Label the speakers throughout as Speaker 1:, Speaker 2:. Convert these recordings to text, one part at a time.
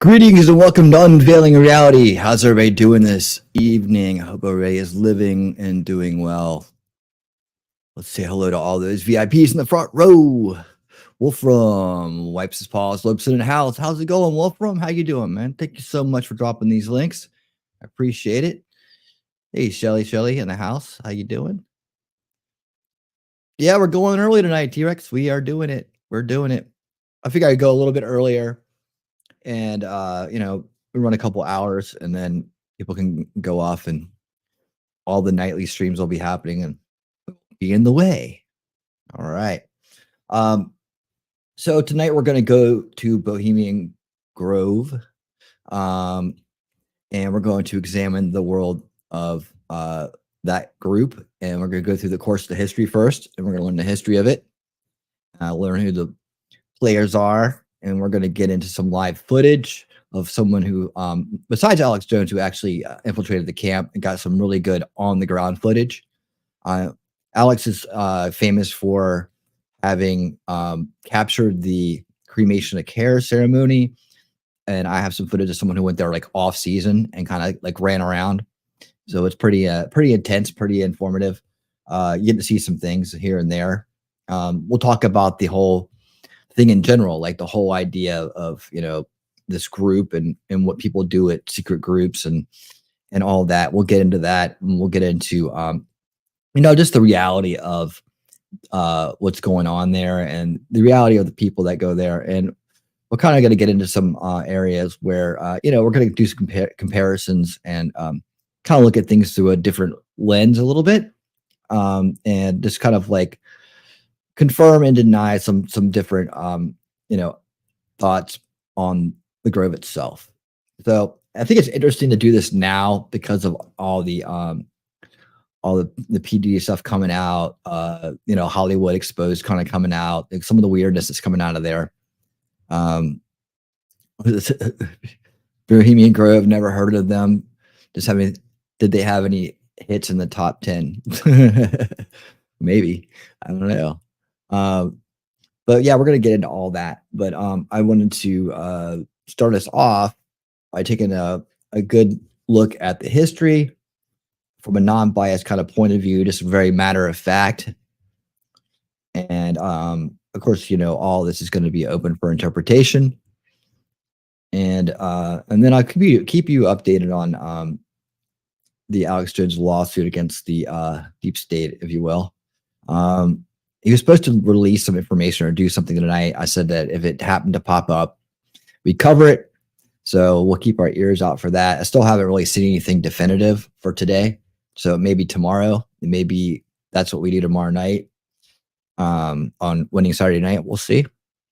Speaker 1: Greetings and welcome to Unveiling Reality. How's everybody doing this evening? I hope everybody is living and doing well. Let's say hello to all those VIPs in the front row. Wolfram wipes his paws, lips in the house. How's it going, Wolfram? How you doing, man? Thank you so much for dropping these links. I appreciate it. Hey, Shelly in the house. How you doing? Yeah, we're going early tonight, T-Rex. We are doing it. We're doing it. I think I'd go a little bit earlier. And we run a couple hours and then people can go off and all the nightly streams will be happening and be in the way. All right. So tonight we're going to go to Bohemian Grove, and we're going to examine the world of that group, and we're going to go through the course of the history first, and we're going to learn the history of it, learn who the players are, and we're going to get into some live footage of someone who, besides Alex Jones, who actually infiltrated the camp and got some really good on-the-ground footage. Alex is famous for having captured the cremation of care ceremony, and I have some footage of someone who went there like off-season and kind of like ran around. So it's pretty intense, pretty informative. You get to see some things here and there. We'll talk about the whole thing in general, like the whole idea of this group and what people do at secret groups and all that. We'll get into that, and we'll get into just the reality of what's going on there and the reality of the people that go there. And we're kind of going to get into some areas where we're going to do some comparisons and kind of look at things through a different lens a little bit, and just kind of like confirm and deny some different thoughts on the Grove itself. So I think it's interesting to do this now because of all the PD stuff coming out, Hollywood Exposed kind of coming out, like some of the weirdness that's coming out of there. Bohemian Grove, never heard of them. Did they have any hits in the top 10? Maybe, I don't know. But yeah, we're going to get into all that. But I wanted to start us off by taking a good look at the history from a non-biased kind of point of view, just very matter of fact. And of course, all this is going to be open for interpretation. And then I'll keep you updated on the Alex Jones lawsuit against the deep state, if you will. He was supposed to release some information or do something tonight. I said that if it happened to pop up, we'd cover it. So we'll keep our ears out for that. I still haven't really seen anything definitive for today. So maybe tomorrow, maybe that's what we do tomorrow night on Winning Saturday Night. We'll see.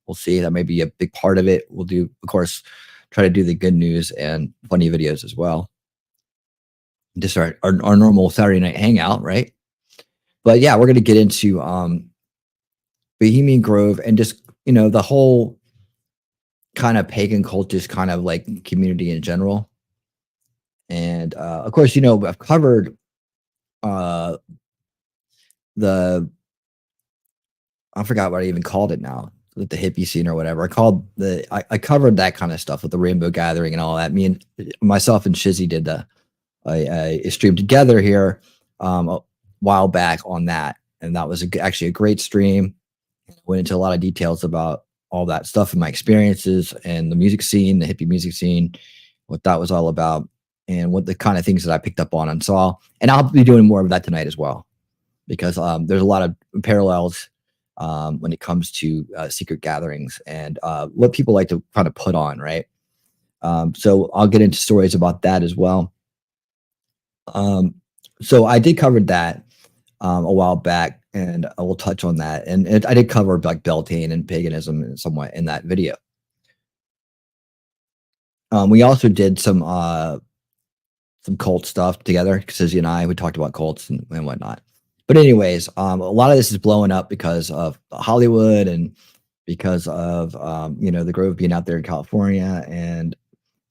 Speaker 1: We'll see. That may be a big part of it. We'll do, of course, try to do the good news and funny videos as well. Just our normal Saturday night hangout, right? But yeah, we're going to get into Bohemian Grove and just, the whole kind of pagan cultist kind of like community in general. And of course, I've covered I forgot what I even called it now, with the hippie scene or whatever. I covered that kind of stuff with the Rainbow Gathering and all that. Me and myself and Shizzy did a stream together here a while back on that. And that was actually a great stream. Went into a lot of details about all that stuff and my experiences and the music scene, the hippie music scene, what that was all about, and what the kind of things that I picked up on and saw. And I'll be doing more of that tonight as well, because there's a lot of parallels when it comes to secret gatherings and what people like to kind of put on, right? So I'll get into stories about that as well. So I did cover that a while back, and I will touch on that. And I did cover like Beltane and paganism and somewhat in that video. We also did some cult stuff together, Sizzy and I. We talked about cults and whatnot. But anyways, a lot of this is blowing up because of Hollywood and because of the Grove being out there in California and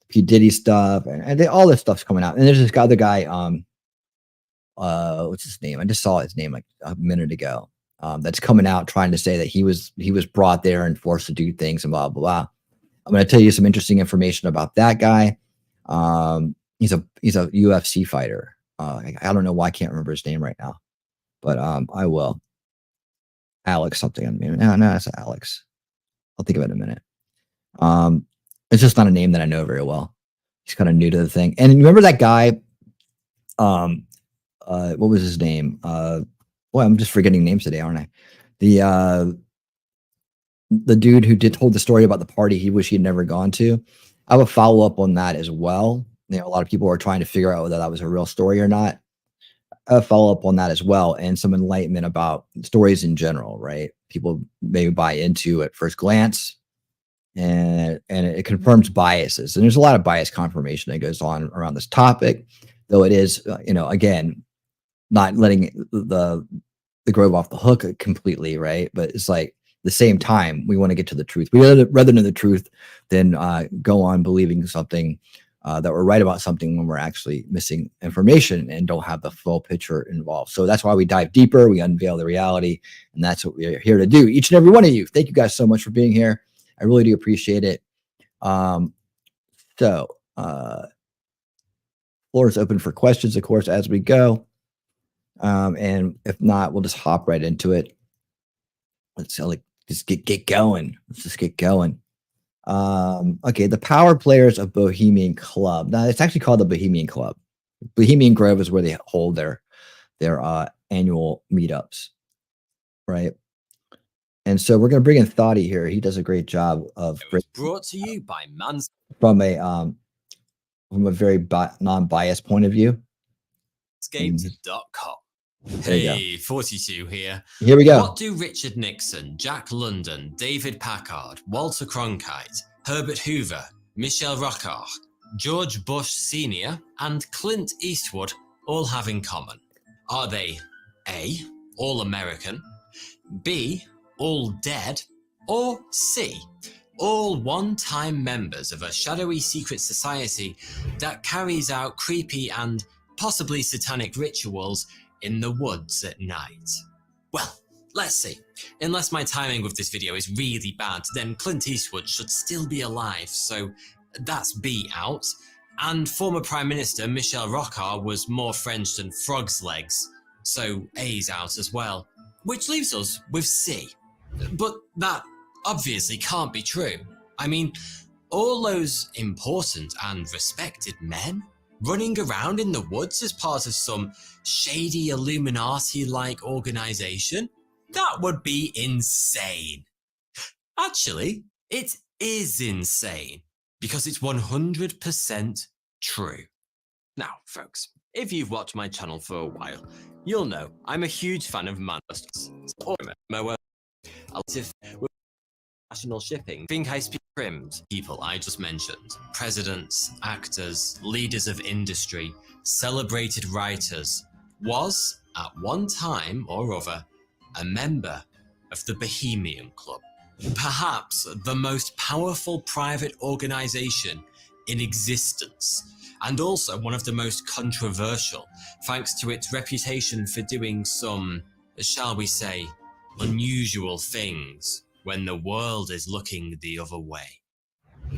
Speaker 1: P. Diddy stuff, and all this stuff's coming out. And there's this other guy, what's his name? I just saw his name like a minute ago. That's coming out trying to say that he was brought there and forced to do things and blah blah blah. I'm going to tell you some interesting information about that guy. He's a UFC fighter. I don't know why I can't remember his name right now, but I will. Alex something. No, it's Alex. I'll think of it in a minute. It's just not a name that I know very well. He's kind of new to the thing. And remember that guy? What was his name? Boy, I'm just forgetting names today, aren't I? The dude who told the story about the party he wished he had never gone to. I have a follow up on that as well. A lot of people are trying to figure out whether that was a real story or not. A follow up on that as well, and some enlightenment about stories in general. Right? People may buy into at first glance, and it confirms biases. And there's a lot of bias confirmation that goes on around this topic, though it is, again, not letting the Grove off the hook completely, right? But it's like the same time, we want to get to the truth. We rather know the truth than go on believing something that we're right about something when we're actually missing information and don't have the full picture involved. So that's why we dive deeper, we unveil the reality, and that's what we're here to do. Each and every one of you. Thank you guys so much for being here. I really do appreciate it. Floor is open for questions, of course, as we go. And if not, we'll just hop right into it. Let's just get going. Let's just get going. Okay, the power players of Bohemian Club. Now it's actually called the Bohemian Club. Bohemian Grove is where they hold their annual meetups, right? And so we're going to bring in Thoughty here. He does a great job of
Speaker 2: brought to you by Mans
Speaker 1: from a very non-biased point of view.
Speaker 2: Games.com. Hey, 42 here.
Speaker 1: Here we go.
Speaker 2: What do Richard Nixon, Jack London, David Packard, Walter Cronkite, Herbert Hoover, Michel Rocard, George Bush Sr., and Clint Eastwood all have in common? Are they A, all American, B, all dead, or C, all one-time members of a shadowy secret society that carries out creepy and possibly satanic rituals in the woods at night? Well, let's see. Unless my timing with this video is really bad, then Clint Eastwood should still be alive, so that's B out. And former Prime Minister Michel Rocard was more French than frog's legs, so A's out as well. Which leaves us with C. But that obviously can't be true. I mean, all those important and respected men running around in the woods as part of some shady Illuminati-like organization? That would be insane. Actually, it is insane, because it's 100% true. Now, folks, if you've watched my channel for a while, you'll know I'm a huge fan of Manchester or with national shipping. Think I speak trimmed people I just mentioned, presidents, actors, leaders of industry, celebrated writers, was at one time or other a member of the Bohemian Club, perhaps the most powerful private organization in existence, and also one of the most controversial, thanks to its reputation for doing some, shall we say, unusual things when the world is looking the other way.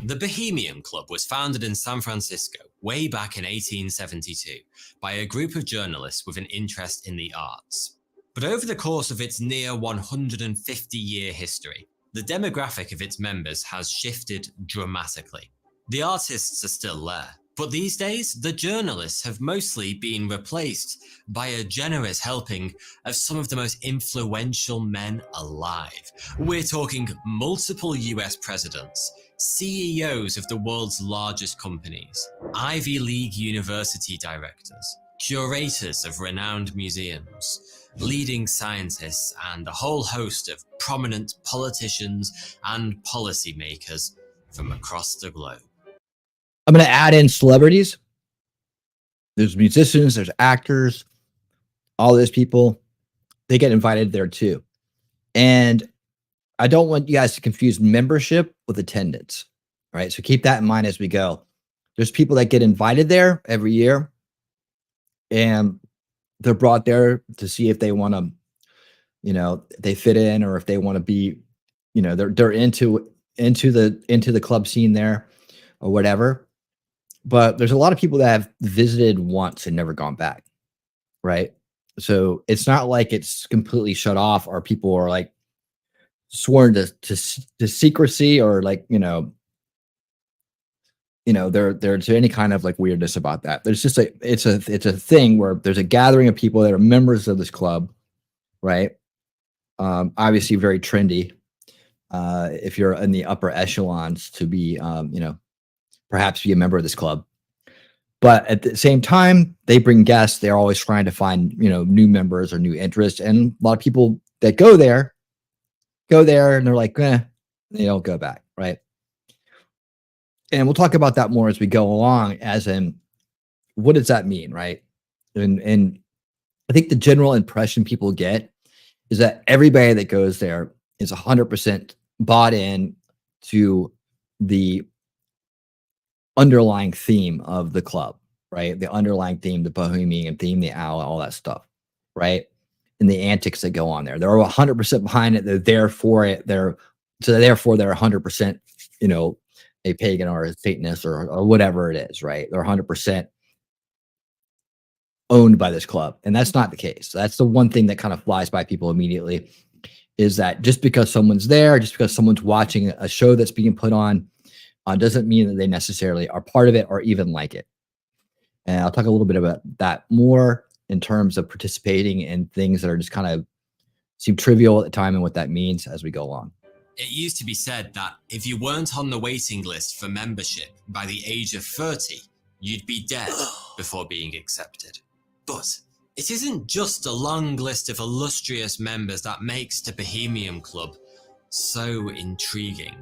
Speaker 2: The Bohemian Club was founded in San Francisco way back in 1872 by a group of journalists with an interest in the arts. But over the course of its near 150-year history, the demographic of its members has shifted dramatically. The artists are still there, but these days, the journalists have mostly been replaced by a generous helping of some of the most influential men alive. We're talking multiple US presidents, CEOs of the world's largest companies, Ivy League university directors, curators of renowned museums, leading scientists, and a whole host of prominent politicians and policymakers from across the globe.
Speaker 1: I'm going to add in celebrities. There's musicians, there's actors, all those people. They get invited there too. And I don't want you guys to confuse membership with attendance. All right. So keep that in mind as we go. There's people that get invited there every year, and they're brought there to see if they want to, they fit in, or if they want to be, they're into into the club scene there or whatever. But there's a lot of people that have visited once and never gone back, right? So it's not like it's completely shut off or people are like sworn to secrecy or like, there's any kind of like weirdness about that. There's just it's a thing where there's a gathering of people that are members of this club, right? Obviously very trendy. If you're in the upper echelons to be, perhaps be a member of this club. But at the same time, they bring guests. They're always trying to find, new members or new interests. And a lot of people that go there and they're like, they don't go back, right? And we'll talk about that more as we go along, as in what does that mean, right? And I think the general impression people get is that everybody that goes there is 100% bought in to the underlying theme of the club, right? The underlying theme, the Bohemian theme, the owl, all that stuff, right? And the antics that go on there. They're 100% behind it. They're there for it. Therefore they're 100%, a pagan or a Satanist or whatever it is, right? They're 100% owned by this club. And that's not the case. That's the one thing that kind of flies by people immediately, is that just because someone's there, just because someone's watching a show that's being put on, doesn't mean that they necessarily are part of it or even like it. And I'll talk a little bit about that more in terms of participating in things that are just kind of seem trivial at the time and what that means as we go along.
Speaker 2: It used to be said that if you weren't on the waiting list for membership by the age of 30, you'd be dead before being accepted. But it isn't just a long list of illustrious members that makes the Bohemian Club so intriguing,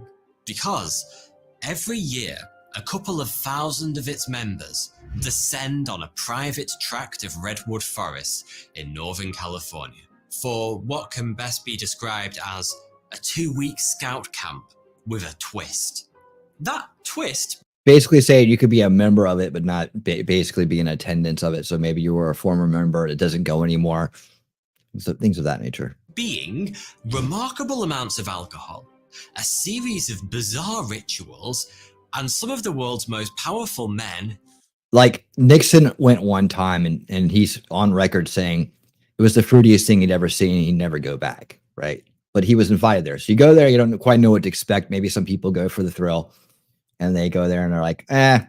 Speaker 2: because every year, a couple of thousand of its members descend on a private tract of redwood forest in Northern California for what can best be described as a 2-week scout camp with a twist. That twist
Speaker 1: basically saying you could be a member of it, but not basically be in attendance of it. So maybe you were a former member, it doesn't go anymore. So things of that nature.
Speaker 2: Being remarkable amounts of alcohol, a series of bizarre rituals, and some of the world's most powerful men.
Speaker 1: Like Nixon went one time and he's on record saying it was the fruitiest thing he'd ever seen. He'd never go back, right? But he was invited there. So you go there, you don't quite know what to expect. Maybe some people go for the thrill and they go there and they're like, yeah.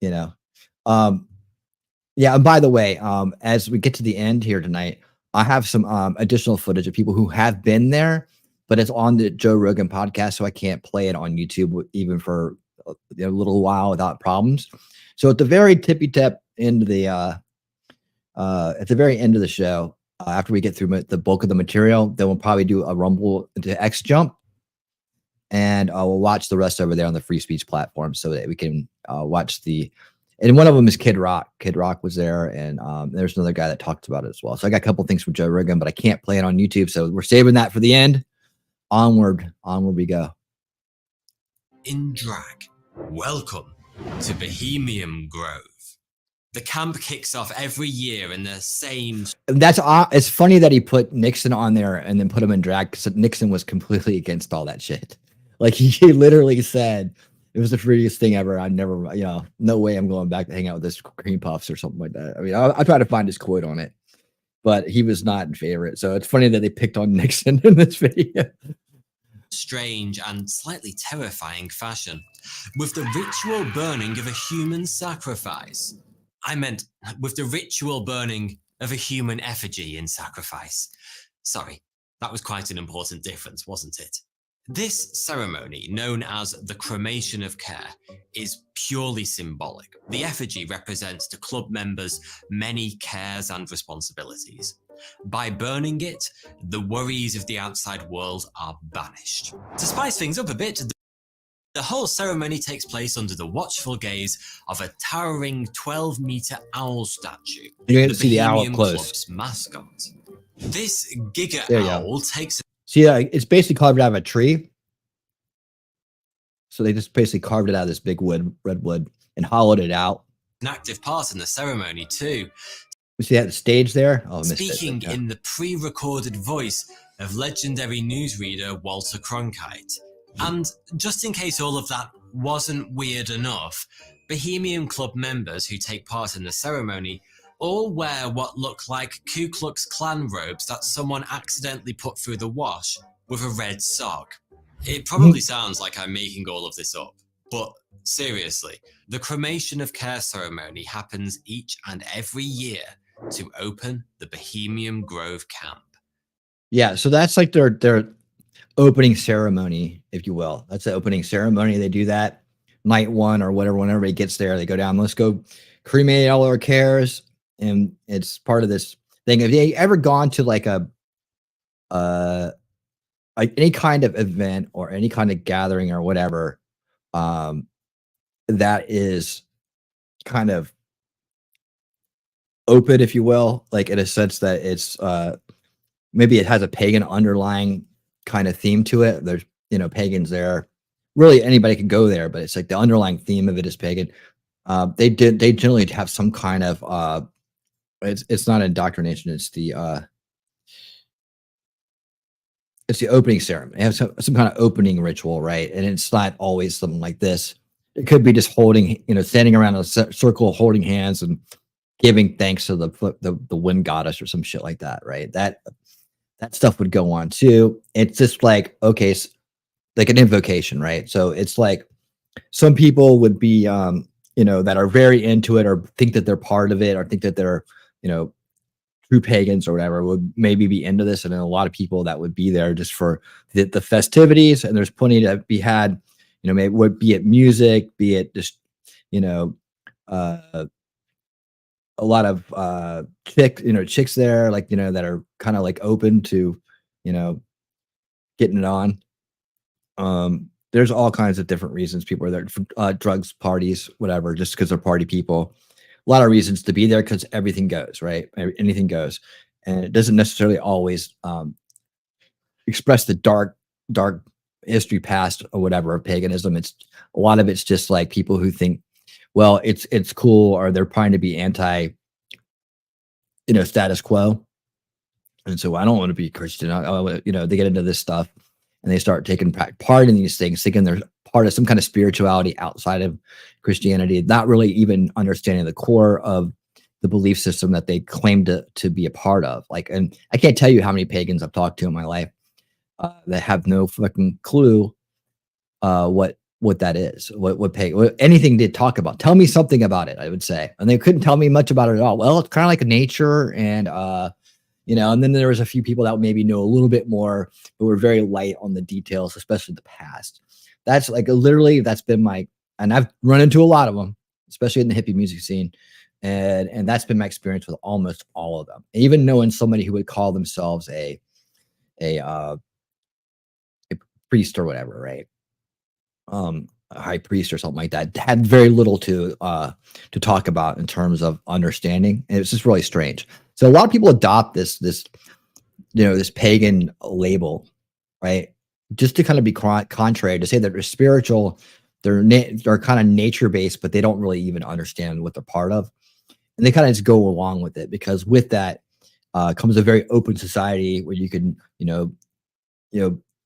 Speaker 1: And by the way, as we get to the end here tonight, I have some additional footage of people who have been there, but it's on the Joe Rogan podcast, so I can't play it on YouTube even for a little while without problems. So at the very tippy-tip end of the at the very end of the show, after we get through the bulk of the material, then we'll probably do a Rumble into X Jump, and we'll watch the rest over there on the free speech platform so that we can watch the. And one of them is Kid Rock. Kid Rock was there, and there's another guy that talks about it as well. So I got a couple things from Joe Rogan, but I can't play it on YouTube, so we're saving that for the end. Onward we go.
Speaker 2: In drag, welcome to Bohemian Grove. The camp kicks off every year in the same.
Speaker 1: That's it's funny that he put Nixon on there and then put him in drag, because Nixon was completely against all that shit. Like he literally said it was the freest thing ever. I never, no way I'm going back to hang out with this cream puffs or something like that. I mean, I'll try to find his quote on it, but he was not in favor. So it's funny that they picked on Nixon in this video.
Speaker 2: Strange and slightly terrifying fashion, with the ritual burning of a human sacrifice. I meant with the ritual burning of a human effigy in sacrifice. Sorry, that was quite an important difference, wasn't it? This ceremony, known as the cremation of care, is purely symbolic. The effigy represents the club members' many cares and responsibilities. By burning it, the worries of the outside world are banished. To spice things up a bit, the whole ceremony takes place under the watchful gaze of a towering 12-meter owl statue.
Speaker 1: You can see the owl up close.
Speaker 2: Club's mascot. This giga owl takes.
Speaker 1: See, it's basically carved out of a tree. So they just basically carved it out of this big redwood and hollowed it out.
Speaker 2: An active part in the ceremony too.
Speaker 1: We see that the stage there. Oh,
Speaker 2: speaking in the pre-recorded voice of legendary newsreader Walter Cronkite. And just in case all of that wasn't weird enough, Bohemian Club members who take part in the ceremony all wear what look like Ku Klux Klan robes that someone accidentally put through the wash with a red sock. It probably sounds like I'm making all of this up, but seriously, the cremation of care ceremony happens each and every year to open the Bohemian Grove camp.
Speaker 1: Yeah, so that's like their opening ceremony, if you will. That's the opening ceremony. They do that night one or whatever. When everybody gets there, they go down. Let's go cremate all our cares, and it's part of this thing. Have you ever gone to like any kind of event or any kind of gathering or whatever, that is kind of open, if you will, like in a sense that it's maybe it has a pagan underlying kind of theme to it. There's, pagans there. Really anybody can go there, but it's like the underlying theme of it is pagan. They generally have some kind of it's not indoctrination, it's the opening ceremony. They have some kind of opening ritual, right? And it's not always something like this. It could be just holding, standing around a circle, holding hands and giving thanks to the wind goddess or some shit like that, right? That stuff would go on too. It's just like, okay, like an invocation, right? So it's like some people would be, that are very into it or think that they're part of it or think that they're, true pagans or whatever would maybe be into this. And then a lot of people that would be there just for the festivities. And there's plenty to be had, maybe be it music, be it just, a lot of chicks there, like, that are kind of like open to, getting it on. There's all kinds of different reasons people are there for drugs, parties, whatever, just because they're party people. A lot of reasons to be there because everything goes, right? Anything goes. And it doesn't necessarily always express the dark history past or whatever of paganism. It's a lot of it's just like people who think, well, it's cool, or they're trying to be anti, status quo. And so I don't want to be Christian. They get into this stuff and they start taking part in these things, thinking they're part of some kind of spirituality outside of Christianity, not really even understanding the core of the belief system that they claim to be a part of. Like, and I can't tell you how many pagans I've talked to in my life that have no fucking clue what that is, what anything they talk about. Tell me something about it, I would say. And they couldn't tell me much about it at all. Well, it's kind of like nature and, and then there was a few people that maybe know a little bit more, but were very light on the details, especially the past. That's like literally, that's been and I've run into a lot of them, especially in the hippie music scene. And that's been my experience with almost all of them. Even knowing somebody who would call themselves a priest or whatever, right? A high priest or something like that, had very little to talk about in terms of understanding. And it's just really strange. So a lot of people adopt this pagan label, right? Just to kind of be contrary, to say that they're spiritual, they're kind of nature based, but they don't really even understand what they're part of. And they kind of just go along with it because with that comes a very open society where you can,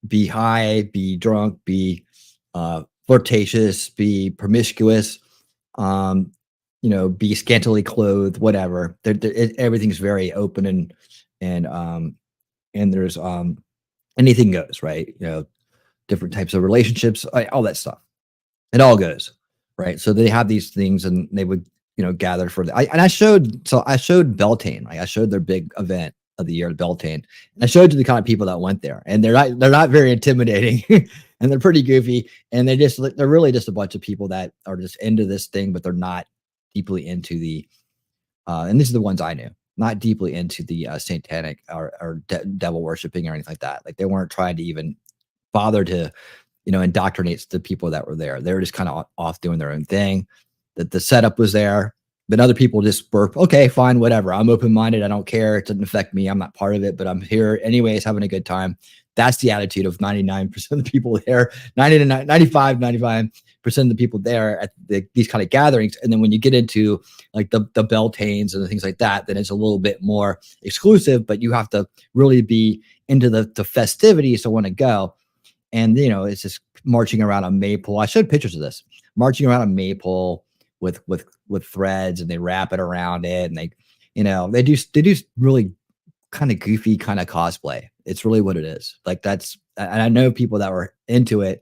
Speaker 1: be high, be drunk, be flirtatious, be promiscuous, be scantily clothed, whatever. Everything's very open and there's anything goes, right? Different types of relationships, all that stuff. It all goes, right? So they have these things, and they would gather for I showed Beltane. Right? I showed their big event of the year, Beltane, and I showed to the kind of people that went there, and they're not very intimidating. And they're pretty goofy, and they're really just a bunch of people that are just into this thing, but they're not deeply into the and these are the ones I knew, not deeply into the satanic or devil worshiping or anything like that. Like they weren't trying to even bother to indoctrinate the people that were there. They were just kind of off doing their own thing. That the setup was there, but other people just burp. Okay, fine, whatever. I'm open-minded. I don't care. It doesn't affect me. I'm not part of it, but I'm here anyways, having a good time. That's the attitude of 99% of the people there, 95% of the people there at these kind of gatherings. And then when you get into like the Beltanes and the things like that, then it's a little bit more exclusive, but you have to really be into the festivities to want to go. And, it's just marching around a maypole. I showed pictures of this, marching around a maypole with threads, and they wrap it around it, and they do really kind of goofy kind of cosplay. It's really what it is. Like and I know people that were into it,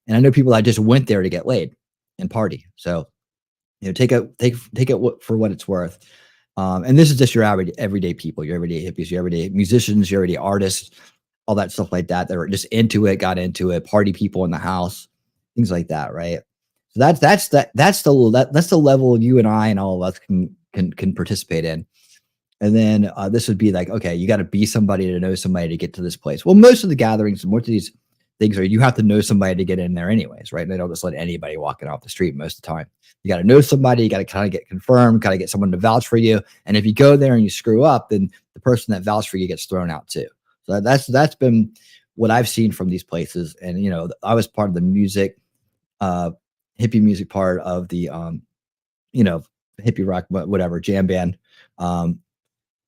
Speaker 1: and I know people that just went there to get laid and party. So, take it for what it's worth. And this is just your average everyday people, your everyday hippies, your everyday musicians, your everyday artists, all that stuff like that. That were just into it, got into it, party people in the house, things like that, right? So that's the level you and I and all of us can participate in. And then this would be like, okay, you got to be somebody to know somebody to get to this place. Well, most of the gatherings, most of these things are you have to know somebody to get in there anyways, right? They don't just let anybody walk in off the street most of the time. You got to know somebody, you got to kind of get confirmed, got to get someone to vouch for you. And if you go there and you screw up, then the person that vouched for you gets thrown out too. So that's been what I've seen from these places. And, I was part of the music, hippie music part of the, hippie rock, whatever, jam band.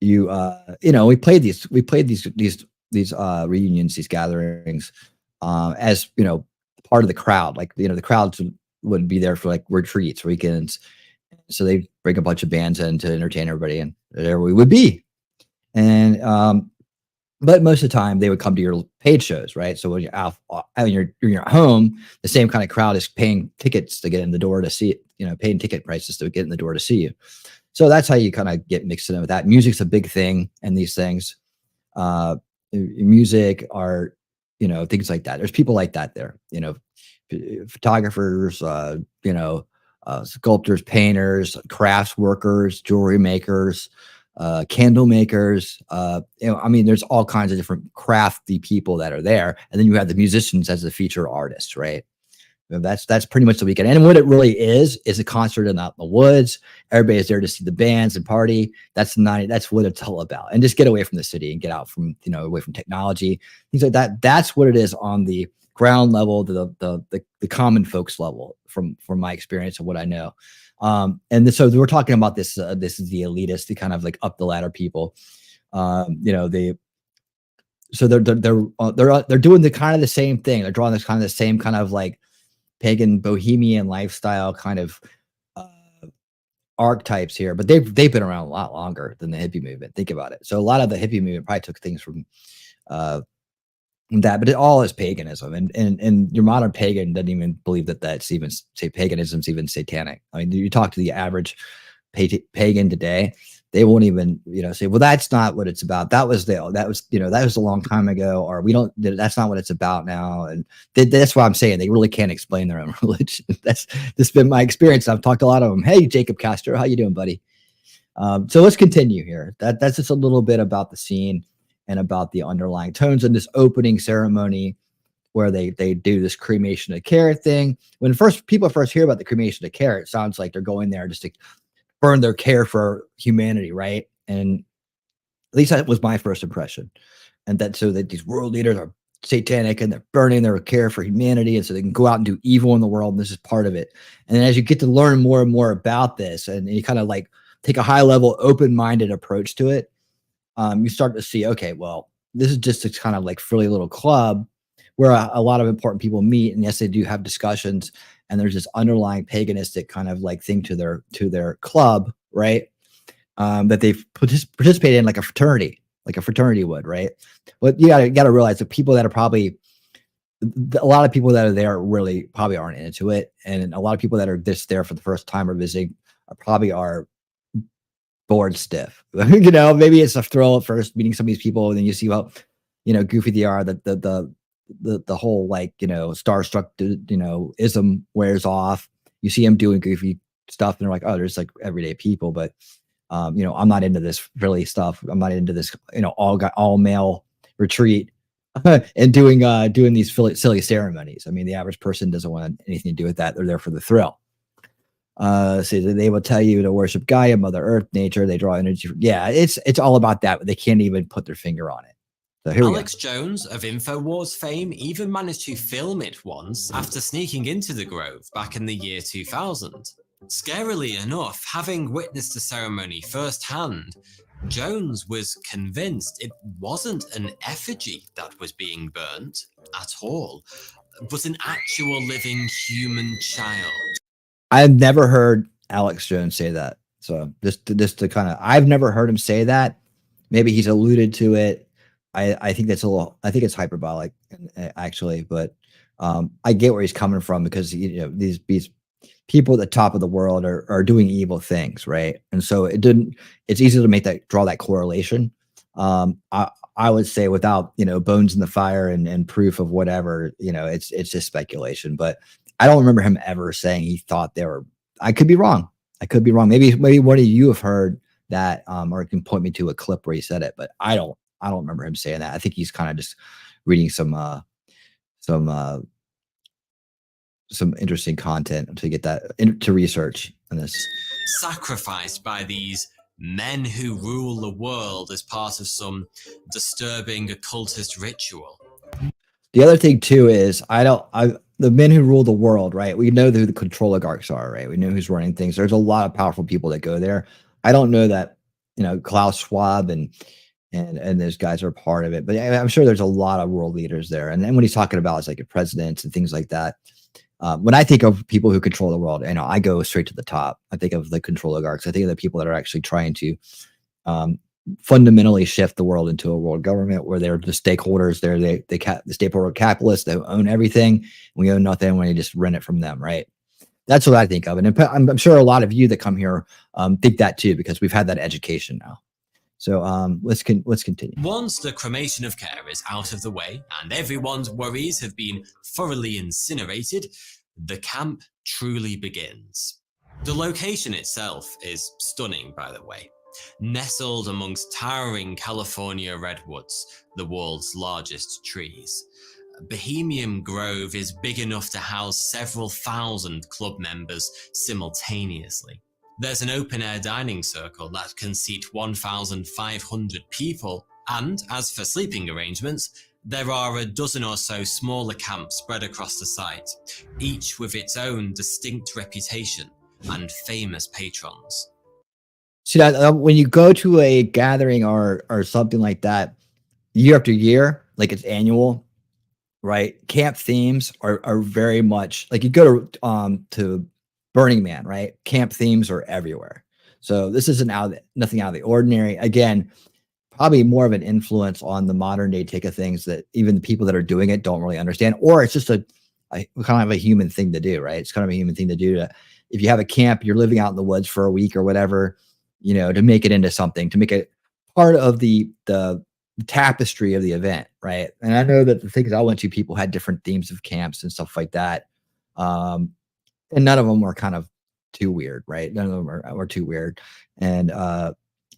Speaker 1: We played these reunions, these gatherings, as part of the crowd. Like the crowds would be there for like retreats, weekends, so they bring a bunch of bands in to entertain everybody, and there we would be. And but most of the time they would come to your paid shows, right? So when you're out, you're at home, the same kind of crowd is paying tickets to get in the door to see it, paying ticket prices to get in the door to see you. So that's how you kind of get mixed in with that. Music's a big thing in these things. Music, art, things like that. There's people like that there, photographers, sculptors, painters, crafts workers, jewelry makers, candle makers. There's all kinds of different crafty people that are there. And then you have the musicians as the feature artists, right? That's pretty much the weekend. And what it really is a concert in the woods. Everybody's there to see the bands and party. That's what it's all about. And just get away from the city and get out from, away from technology, things like that. That's what it is on the ground level, the common folks level from my experience and what I know. So we're talking about this, this is the elitist, the kind of like up the ladder people. So they're doing the kind of the same thing. They're drawing this kind of the same kind of like pagan bohemian lifestyle kind of archetypes here, but they've been around a lot longer than the hippie movement. Think about it. So a lot of the hippie movement probably took things from that, but it all is paganism, and your modern pagan doesn't even believe that's even paganism's even satanic. I mean, you talk to the average pagan today, they won't even say, well, that's not what it's about. That was a long time ago, or that's not what it's about now. And that's what I'm saying. They really can't explain their own religion. That's been my experience. I've talked to a lot of them. Hey, Jacob Castro, how you doing, buddy? So let's continue here. That's just a little bit about the scene and about the underlying tones in this opening ceremony where they do this cremation of carrot thing. When people first hear about the cremation of carrot, it sounds like they're going there just to burn their care for humanity, right? And at least that was my first impression. And so that these world leaders are satanic and they're burning their care for humanity, and so they can go out and do evil in the world, and this is part of it. And then as you get to learn more and more about this, and you kind of like take a high level, open-minded approach to it, you start to see, okay, well, this is just a kind of like frilly little club where a lot of important people meet, and yes, they do have discussions, and there's this underlying paganistic kind of like thing to their club, right? That they've participated in like a fraternity would, right? But you gotta realize the people that are a lot of people that are there really probably aren't into it, and a lot of people that are just there for the first time or visiting are bored stiff. Maybe it's a thrill at first meeting some of these people, and then you see how goofy they are. The whole like starstruck ism wears off. You see them doing goofy stuff, and they're like, oh, there's like everyday people, but I'm not into this frilly stuff. I'm not into this all male retreat and doing these silly ceremonies. I mean, the average person doesn't want anything to do with that. They're there for the thrill. So they will tell you to worship Gaia, Mother Earth, nature. They draw energy. Yeah, it's all about that. They can't even put their finger on it. So here
Speaker 2: Alex Jones of InfoWars fame even managed to film it once after sneaking into the Grove back in the year 2000. Scarily enough, having witnessed the ceremony firsthand, Jones was convinced it wasn't an effigy that was being burnt at all, but an actual living human child.
Speaker 1: I've never heard Alex Jones say that. So just to kind of, I've never heard him say that. Maybe he's alluded to it. I think that's a little, I think it's hyperbolic actually, but I get where he's coming from, because these people at the top of the world are doing evil things, right? And so it's easy to draw that correlation. I would say without bones in the fire and proof of whatever, it's just speculation. But I don't remember him ever saying he thought they were. I could be wrong. I could be wrong. Maybe one of you have heard that, or can point me to a clip where he said it, but I don't remember him saying that. I think he's kind of just reading some interesting content to get that to research on this.
Speaker 2: Sacrificed by these men who rule the world as part of some disturbing occultist ritual.
Speaker 1: The other thing too is the men who rule the world, right? We know who the control oligarchs are, right? We know who's running things. There's a lot of powerful people that go there. I don't know that Klaus Schwab and those guys are part of it, but I'm sure there's a lot of world leaders there. And then when he's talking about, it's like presidents and things like that. When I think of people who control the world, I go straight to the top. I think of the control oligarchs. I think of the people that are actually trying to fundamentally shift the world into a world government where they're the stakeholders. They're the stakeholder capitalists that own everything. We own nothing when you just rent it from them, right? That's what I think of. And I'm sure a lot of you that come here think that too, because we've had that education now. So let's continue.
Speaker 2: Once the cremation of care is out of the way and everyone's worries have been thoroughly incinerated, the camp truly begins. The location itself is stunning, by the way. Nestled amongst towering California redwoods, the world's largest trees. Bohemian Grove is big enough to house several thousand club members simultaneously. There's an open-air dining circle that can seat 1,500 people, and as for sleeping arrangements, there are a dozen or so smaller camps spread across the site, each with its own distinct reputation and famous patrons.
Speaker 1: See that when you go to a gathering or something like that, year after year, like it's annual, right? Camp themes are very much like you go to Burning Man, right? Camp themes are everywhere. So this isn't nothing out of the ordinary. Again, probably more of an influence on the modern day take of things that even the people that are doing it don't really understand, or it's just a kind of a human thing to do, right? It's kind of a human thing to do. If you have a camp, you're living out in the woods for a week or whatever, to make it into something, to make it part of the tapestry of the event, right? And I know that the things I went to, people had different themes of camps and stuff like that. And none of them were kind of too weird, right? None of them were too weird. And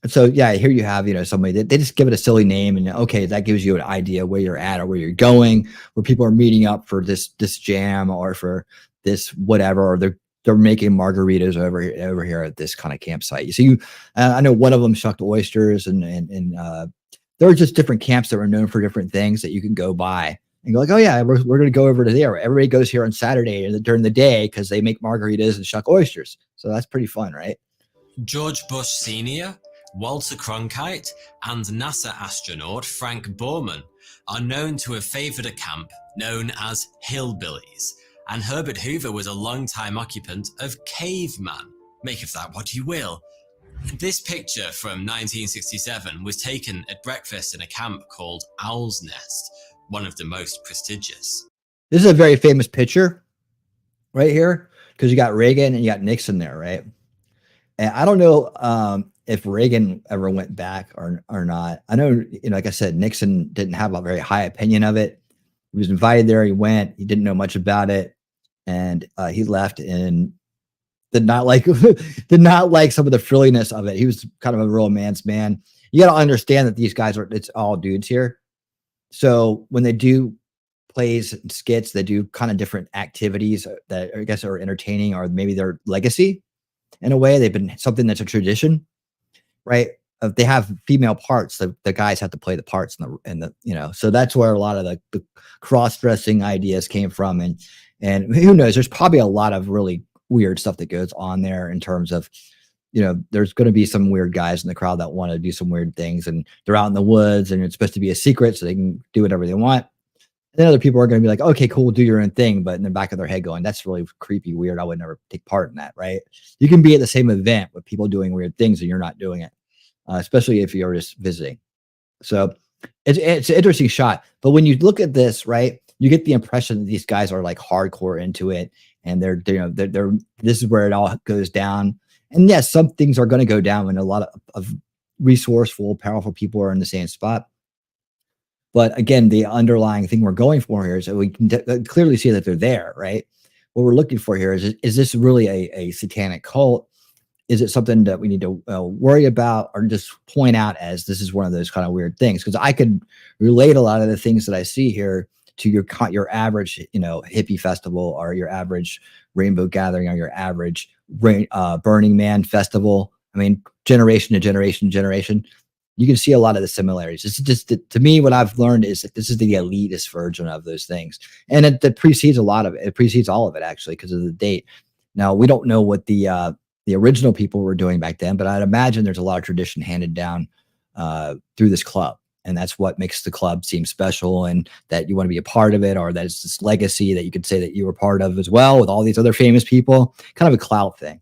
Speaker 1: so, yeah, here you have, somebody that they just give it a silly name, and okay, that gives you an idea where you're at or where you're going, where people are meeting up for this jam or for this whatever, or they're making margaritas over here at this kind of campsite. So I know one of them shucked oysters, and there were just different camps that were known for different things that you can go by and go like, oh yeah, we're going to go over to there. Everybody goes here on Saturday during the day because they make margaritas and shuck oysters. So that's pretty fun, right?
Speaker 2: George Bush Sr., Walter Cronkite, and NASA astronaut Frank Borman are known to have favored a camp known as Hillbillies, and Herbert Hoover was a long-time occupant of Caveman. Make of that what you will. This picture from 1967 was taken at breakfast in a camp called Owl's Nest, one of the most prestigious.
Speaker 1: This is a very famous picture right here, because you got Reagan and you got Nixon there, right? And I don't know if Reagan ever went back or not. I know, like I said, Nixon didn't have a very high opinion of it. He was invited there. He went. He didn't know much about it, and he left and did not like some of the frilliness of it. He was kind of a real man's man. You got to understand that these guys it's all dudes here. So when they do plays and skits, they do kind of different activities that I guess are entertaining, or maybe their legacy in a way. They've been something that's a tradition, right? They have female parts. The guys have to play the parts so that's where a lot of the cross-dressing ideas came from. And who knows, there's probably a lot of really weird stuff that goes on there in terms of, there's going to be some weird guys in the crowd that want to do some weird things, and they're out in the woods and it's supposed to be a secret so they can do whatever they want. then other people are going to be like, okay, cool, do your own thing. But in the back of their head going, that's really creepy, weird. I would never take part in that. Right. You can be at the same event with people doing weird things and you're not doing it, especially if you're just visiting. So it's an interesting shot. But when you look at this, right, you get the impression that these guys are like hardcore into it. And they're this is where it all goes down. And yes, some things are going to go down when a lot of resourceful, powerful people are in the same spot. But again, the underlying thing we're going for here is that we can clearly see that they're there, right? What we're looking for here is this really a satanic cult? Is it something that we need to worry about, or just point out as this is one of those kind of weird things? Because I could relate a lot of the things that I see here to your average, hippie festival, or your average rainbow gathering, or your average Burning Man festival. I mean, generation to generation to generation. You can see a lot of the similarities. It's just, to me, what I've learned is that this is the elitist version of those things. And it precedes a lot of it. It precedes all of it, actually, because of the date. Now, we don't know what the original people were doing back then, but I'd imagine there's a lot of tradition handed down through this club. And that's what makes the club seem special, and that you want to be a part of it, or that it's this legacy that you could say that you were part of as well with all these other famous people. Kind of a clout thing.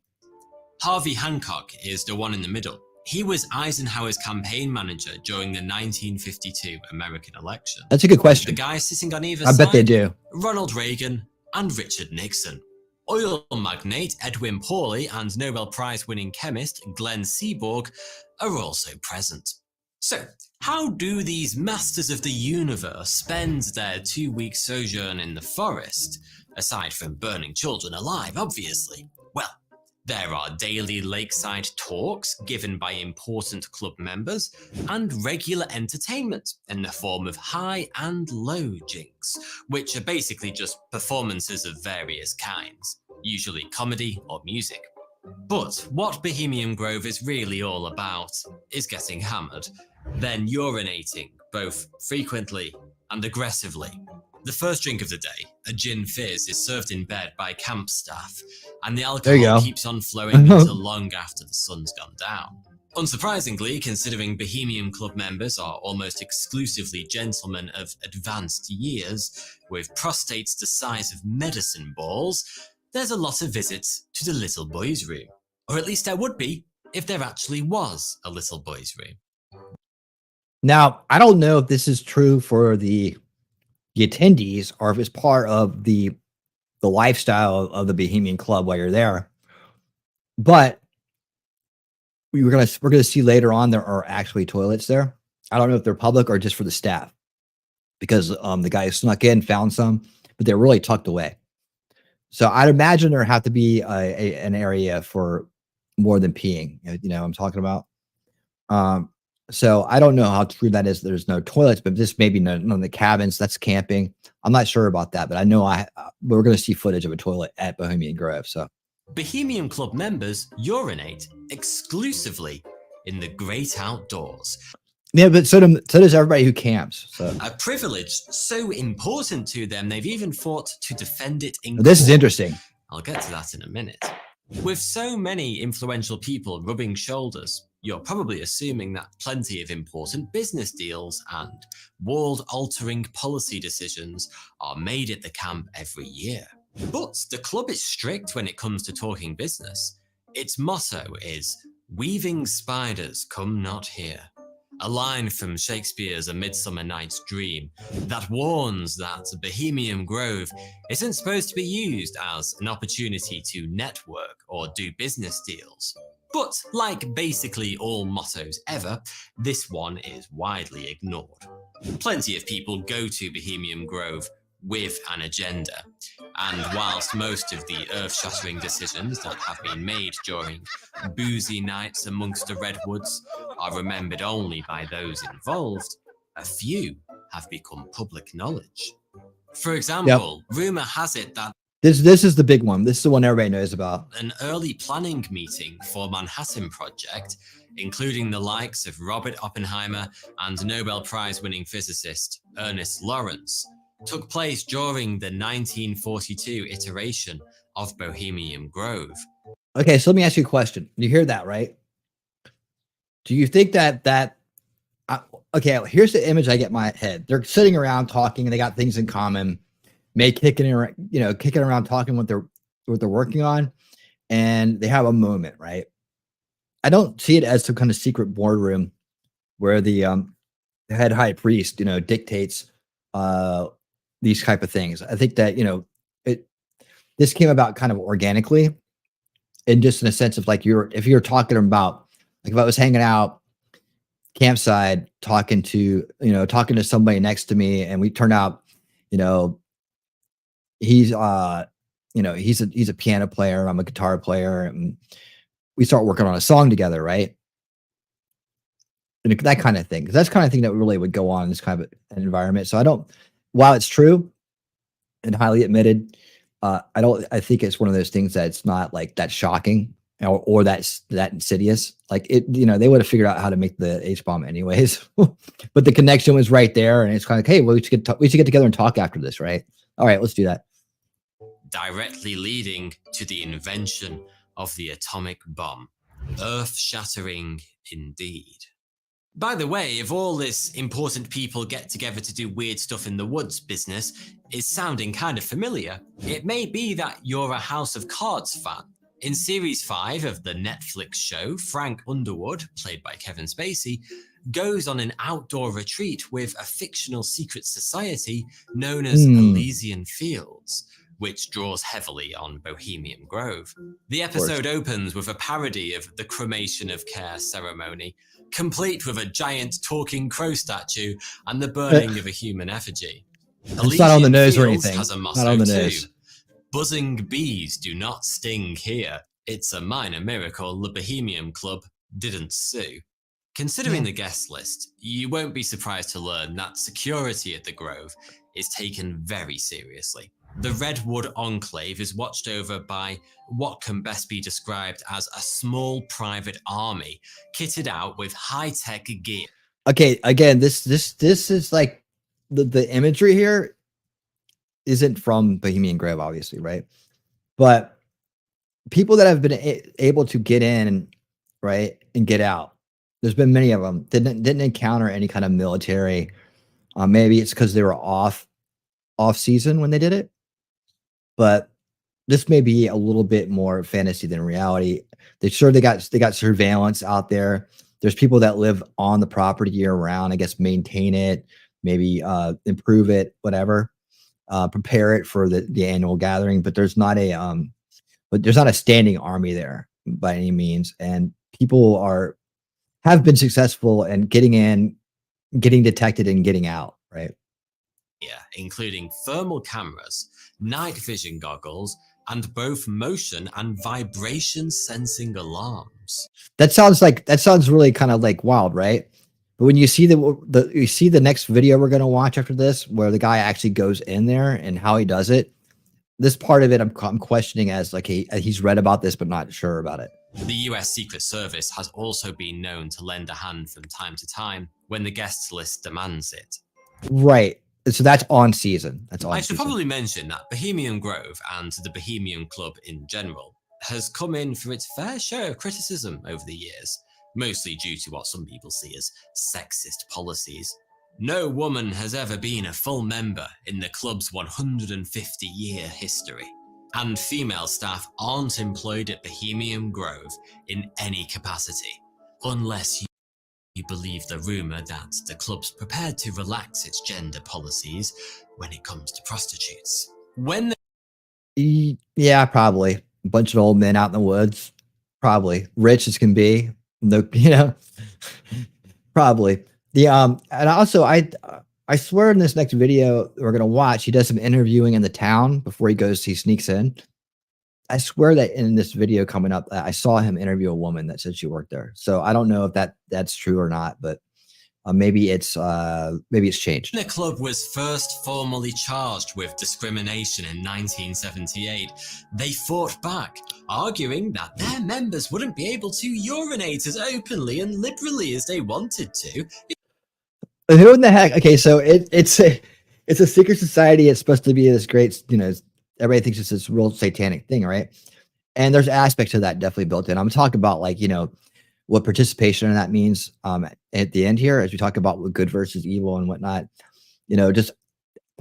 Speaker 2: Harvey Hancock is the one in the middle. He was Eisenhower's campaign manager during the 1952 American election.
Speaker 1: That's a good question.
Speaker 2: The guys sitting on either
Speaker 1: side, I bet they do.
Speaker 2: Ronald Reagan and Richard Nixon. Oil magnate Edwin Pauly and Nobel Prize-winning chemist Glenn Seaborg are also present. So, how do these masters of the universe spend their 2-week sojourn in the forest? Aside from burning children alive, obviously. Well, there are daily lakeside talks given by important club members, and regular entertainment in the form of high and low jinks, which are basically just performances of various kinds, usually comedy or music. But what Bohemian Grove is really all about is getting hammered, then urinating, both frequently and aggressively. The first drink of the day, a gin fizz, is served in bed by camp staff, and the alcohol keeps on flowing until long after the sun's gone down. Unsurprisingly, considering Bohemian Club members are almost exclusively gentlemen of advanced years, with prostates the size of medicine balls, there's a lot of visits to the little boys' room. Or at least there would be, if there actually was a little boys' room.
Speaker 1: Now, I don't know if this is true for the attendees, or if it's part of the lifestyle of the Bohemian Club while you're there. But we're gonna see later on there are actually toilets there. I don't know if they're public or just for the staff, because the guy snuck in, found some, but they're really tucked away. So I'd imagine there have to be an area for more than peeing. I'm talking about. So I don't know how true that is. There's no toilets, but this maybe none of the cabins. That's camping. I'm not sure about that, but I know we're going to see footage of a toilet at Bohemian Grove. So
Speaker 2: Bohemian Club members urinate exclusively in the great outdoors.
Speaker 1: Yeah, but so does everybody who camps. So
Speaker 2: a privilege so important to them, they've even fought to defend it in
Speaker 1: This
Speaker 2: court.
Speaker 1: is interesting.
Speaker 2: I'll get to that in a minute. With so many influential people rubbing shoulders, you're probably assuming that plenty of important business deals and world-altering policy decisions are made at the camp every year. But the club is strict when it comes to talking business. Its motto is, "Weaving spiders come not here." A line from Shakespeare's A Midsummer Night's Dream that warns that Bohemian Grove isn't supposed to be used as an opportunity to network or do business deals. But like basically all mottos ever, this one is widely ignored. Plenty of people go to Bohemian Grove with an agenda, and whilst most of the earth-shattering decisions that have been made during boozy nights amongst the redwoods are remembered only by those involved, a few have become public knowledge. For example, rumor has it that
Speaker 1: this is the big one. This is the one everybody knows about.
Speaker 2: An early planning meeting for Manhattan Project, including the likes of Robert Oppenheimer and Nobel Prize-winning physicist Ernest Lawrence, took place during the 1942 iteration of Bohemian Grove.
Speaker 1: Okay, so let me ask you a question. You hear that, right? Do you think that okay, here's the image I get in my head. They're sitting around talking, and they got things in common. Kicking around talking what they're working on, and they have a moment, right? I don't see it as some kind of secret boardroom where the head high priest, dictates these type of things. I think that this came about kind of organically, and just in a sense of like if you're talking about, like, if I was hanging out campsite talking to somebody next to me, and we turn out, he's he's a piano player, I'm a guitar player, and we start working on a song together, right? And that kind of thing. 'Cause that's the kind of thing that really would go on in this kind of an environment. So while it's true and highly admitted, I think it's one of those things that it's not like that shocking, or that insidious. Like, they would have figured out how to make the H-bomb anyways. But the connection was right there, and it's kind of like, hey, well, we should get together and talk after this, right? All right, let's do that.
Speaker 2: Directly leading to the invention of the atomic bomb. Earth-shattering indeed. By the way, if all this important people get together to do weird stuff in the woods business is sounding kind of familiar, it may be that you're a House of Cards fan. In Series 5 of the Netflix show, Frank Underwood, played by Kevin Spacey, goes on an outdoor retreat with a fictional secret society known as Elysian Fields, which draws heavily on Bohemian Grove. The episode opens with a parody of the cremation of care ceremony, complete with a giant talking crow statue and the burning of a human effigy.
Speaker 1: It's not on the nose or anything.
Speaker 2: Has a
Speaker 1: not on the nose.
Speaker 2: Buzzing bees do not sting here. It's a minor miracle the Bohemian Club didn't sue. Considering the guest list, you won't be surprised to learn that security at the Grove is taken very seriously. The Redwood Enclave is watched over by what can best be described as a small private army, kitted out with high-tech gear.
Speaker 1: Okay, again, this is like the imagery here isn't from Bohemian Grove, obviously, right? But people that have been able to get in, right, and get out, there's been many of them didn't encounter any kind of military. Maybe it's because they were off season when they did it, but this may be a little bit more fantasy than reality. They got surveillance out there. There's people that live on the property year round, I guess, maintain it, maybe improve it, whatever, prepare it for the annual gathering. But there's not a standing army there by any means. And people have been successful in getting in, getting detected, and getting out, right?
Speaker 2: Yeah, including thermal cameras, night vision goggles, and both motion and vibration sensing alarms.
Speaker 1: That sounds really kind of like wild, right? But when you see the next video we're going to watch after this, where the guy actually goes in there and how he does it, this part of it I'm questioning as like he's read about this but not sure about it.
Speaker 2: The US Secret Service has also been known to lend a hand from time to time when the guest list demands it.
Speaker 1: Right. So that's on season.
Speaker 2: I should probably mention that Bohemian Grove and the Bohemian Club in general has come in for its fair share of criticism over the years, mostly due to what some people see as sexist policies. No woman has ever been a full member in the club's 150-year history, and female staff aren't employed at Bohemian Grove in any capacity, unless you believe the rumor that the club's prepared to relax its gender policies when it comes to prostitutes.
Speaker 1: Yeah, probably a bunch of old men out in the woods, probably rich as can be. No, probably and also I swear in this next video we're gonna watch, he does some interviewing in the town before he sneaks in. I swear that in this video coming up, I saw him interview a woman that said she worked there. So I don't know if that's true or not, but maybe it's changed.
Speaker 2: The club was first formally charged with discrimination in 1978. They fought back, arguing that their members wouldn't be able to urinate as openly and liberally as they wanted to.
Speaker 1: Who in the heck? Okay, so it's a secret society. It's supposed to be this great, everybody thinks it's this real satanic thing, right? And there's aspects of that definitely built in. I'm talking about like, what participation in that means at the end here, as we talk about good versus evil and whatnot. Just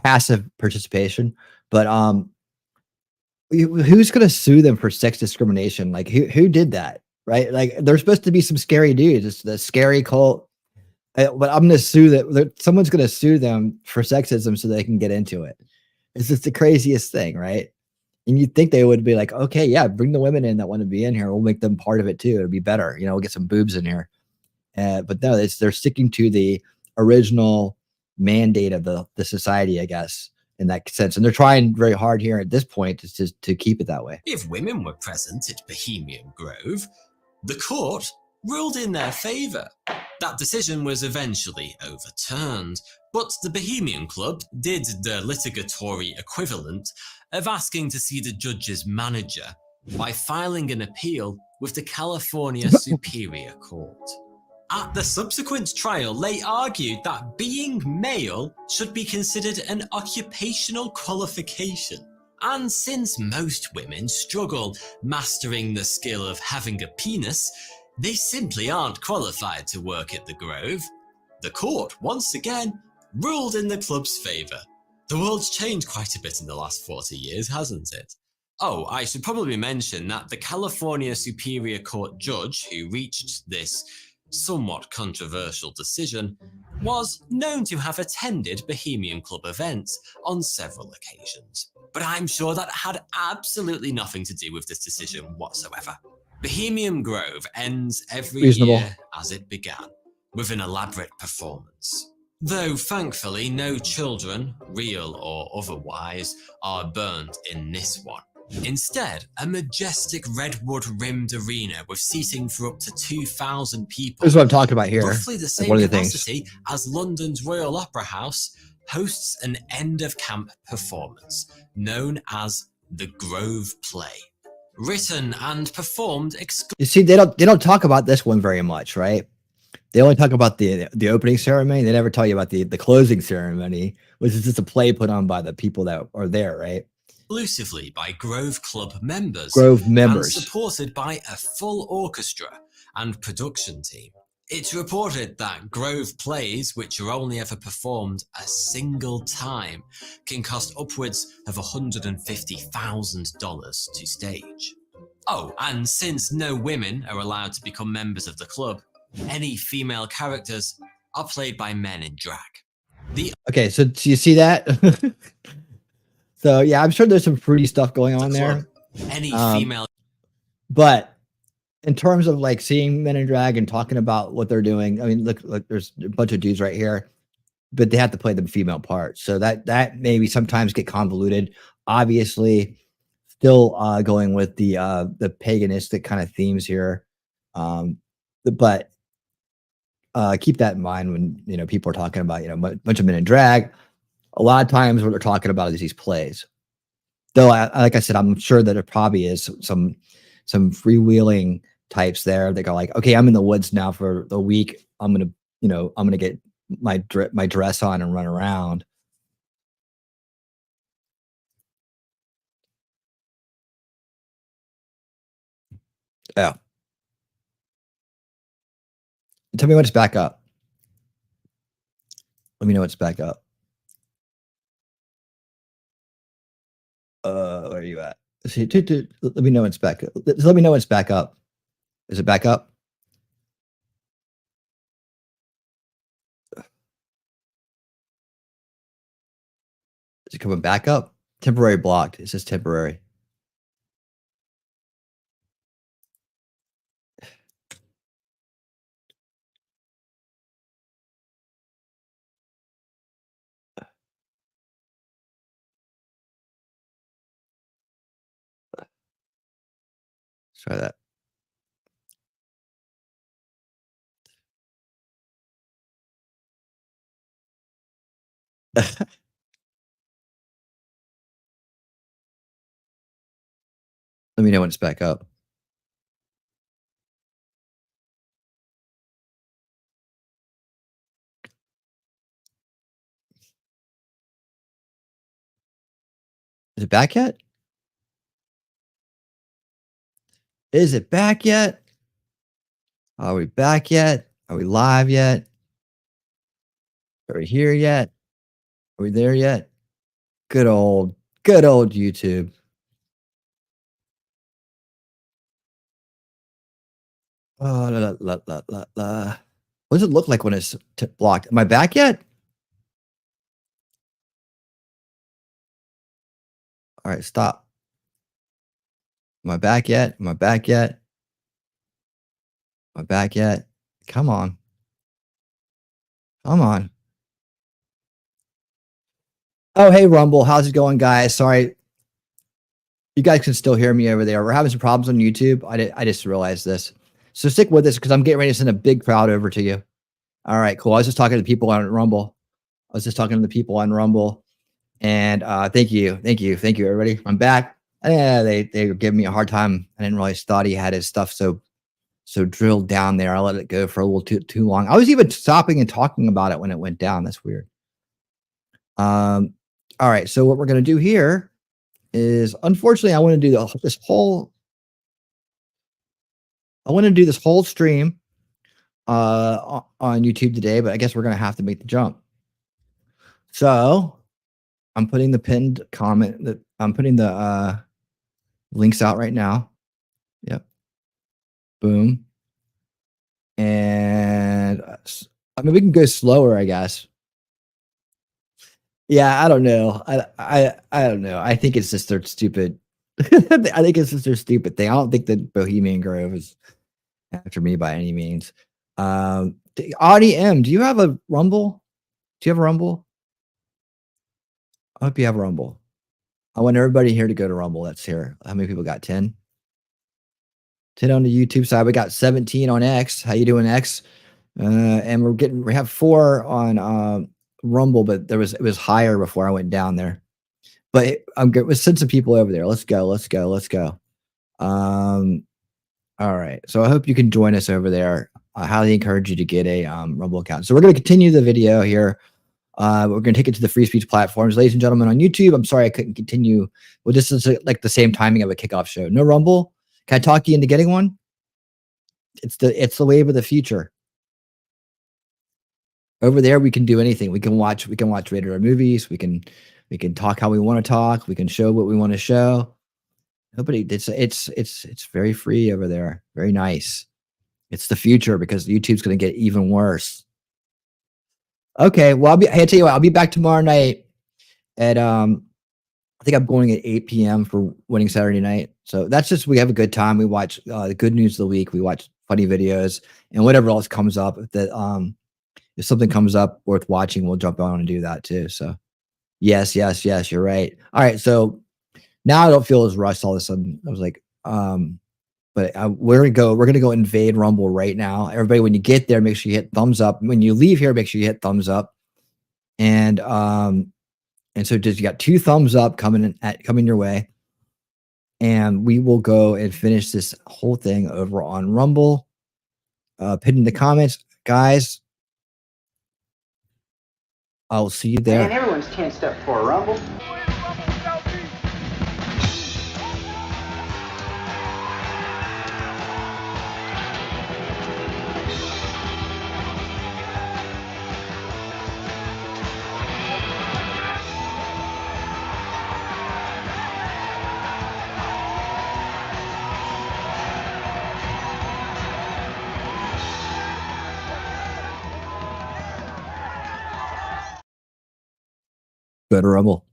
Speaker 1: passive participation. But who's going to sue them for sex discrimination? Like who did that? Right? Like there's supposed to be some scary dudes. It's the scary cult. But I'm going to sue that. Someone's going to sue them for sexism so they can get into it. It's just the craziest thing, right? And you'd think they would be like, okay, yeah, bring the women in that want to be in here. We'll make them part of it too. It'll be better. We'll get some boobs in here. But no, they're sticking to the original mandate of the society, I guess, in that sense. And they're trying very hard here at this point to keep it that way.
Speaker 2: If women were present at Bohemian Grove, the court ruled in their favour. That decision was eventually overturned, but the Bohemian Club did the litigatory equivalent of asking to see the judge's manager by filing an appeal with the California Superior Court. At the subsequent trial, they argued that being male should be considered an occupational qualification. And since most women struggle mastering the skill of having a penis, they simply aren't qualified to work at the Grove. The court, once again, ruled in the club's favour. The world's changed quite a bit in the last 40 years, hasn't it? Oh, I should probably mention that the California Superior Court judge who reached this somewhat controversial decision was known to have attended Bohemian Club events on several occasions. But I'm sure that had absolutely nothing to do with this decision whatsoever. Bohemian Grove ends every year as it began, with an elaborate performance. Though thankfully no children, real or otherwise, are burned in this one. Instead, a majestic redwood-rimmed arena with seating for up to 2,000 people.
Speaker 1: This is what I'm talking about here.
Speaker 2: Roughly the same capacity as London's Royal Opera House, hosts an end-of-camp performance known as the Grove Play. Written and performed
Speaker 1: You see, they don't talk about this one very much, right? They only talk about the opening ceremony. They never tell you about the closing ceremony, which is just a play put on by the people that are there, right?
Speaker 2: Exclusively by Grove Club members.
Speaker 1: And
Speaker 2: supported by a full orchestra and production team. It's reported that Grove plays, which are only ever performed a single time, can cost upwards of $150,000 to stage. Oh, and since no women are allowed to become members of the club, any female characters are played by men in drag.
Speaker 1: Okay, so do you see that? So yeah, I'm sure there's some fruity stuff going on there.
Speaker 2: Any female,
Speaker 1: but in terms of like seeing men in drag and talking about what they're doing, I mean, look, there's a bunch of dudes right here, but they have to play the female part, so that maybe sometimes get convoluted. Obviously, still going with the paganistic kind of themes here, but keep that in mind when people are talking about a bunch of men in drag. A lot of times what they're talking about is these plays. Though, like I said, I'm sure that it probably is some freewheeling types there. They go like, okay, I'm in the woods now for a week. I'm gonna get my dress on and run around. Yeah. Tell me when it's back up. Let me know it's back up. Where are you at? See, let me know it's back up. Let me know it's back up. Is it back up? Is it coming back up? Temporary blocked. It says temporary. Let's try that. Let me know when it's back up. Is it back yet? Is it back yet? Are we back yet? Are we live yet? Are we here yet? Are we there yet? Good old YouTube. Oh, la, la, la, la, la. What does it look like when it's blocked? Am I back yet? All right, stop. Am I back yet? Am I back yet? Am I back yet? Come on. Come on. Oh, hey, Rumble. How's it going, guys? Sorry. You guys can still hear me over there. We're having some problems on YouTube. I just realized this. So stick with us because I'm getting ready to send a big crowd over to you. All right, cool. I was just talking to the people on Rumble. And thank you, everybody. I'm back. Yeah, they were giving me a hard time. I didn't really thought he had his stuff so drilled down there. I let it go for a little too long. I was even stopping and talking about it when it went down. That's weird. All right. So what we're gonna do here is, unfortunately, I want to do this whole stream on YouTube today, but I guess we're gonna have to make the jump. So I'm putting the pinned comment that I'm putting the links out right now. Yep. Boom. And I mean, we can go slower, I guess. Yeah, I don't know. I don't know. I think it's just their stupid. I think it's just their stupid thing. I don't think that Bohemian Grove is after me by any means. Audie M, do you have a Rumble? Do you have a Rumble? I hope you have a Rumble. I want everybody here to go to Rumble. That's here. How many people got? 10? 10 on the YouTube side. We got 17 on X. How you doing, X? And we have 4 on Rumble, but it was higher before I went down there. But I'm good. We'll send some people over there. Let's go. All right. So I hope you can join us over there. I highly encourage you to get a Rumble account. So we're going to continue the video here. We're going to take it to the free speech platforms. Ladies and gentlemen on YouTube, I'm sorry I couldn't continue. Well, this is like the same timing of a kickoff show. No Rumble. Can I talk you into getting one? It's the wave of the future. Over there, we can do anything. We can watch rated R movies. We can talk how we want to talk. We can show what we want to show. It's very free over there. Very nice. It's the future because YouTube's going to get even worse. Okay, well, I tell you what, I'll be back tomorrow night at I think I'm going at 8 p.m. for Winning Saturday Night. So that's just, we have a good time. We watch the good news of the week. We watch funny videos and whatever else comes up. If something comes up worth watching, we'll jump on and do that too. So yes, you're right. All right, so now I don't feel as rushed all of a sudden. I was like, but we're gonna go invade Rumble right now. Everybody, when you get there, make sure you hit thumbs up. When you leave here, make sure you hit thumbs up. And so just, you got 2 thumbs up coming your way. And we will go and finish this whole thing over on Rumble. Pin in the comments, guys. I'll see you there.
Speaker 3: Man, everyone's tensed up for a Rumble.
Speaker 1: Go to Rumble.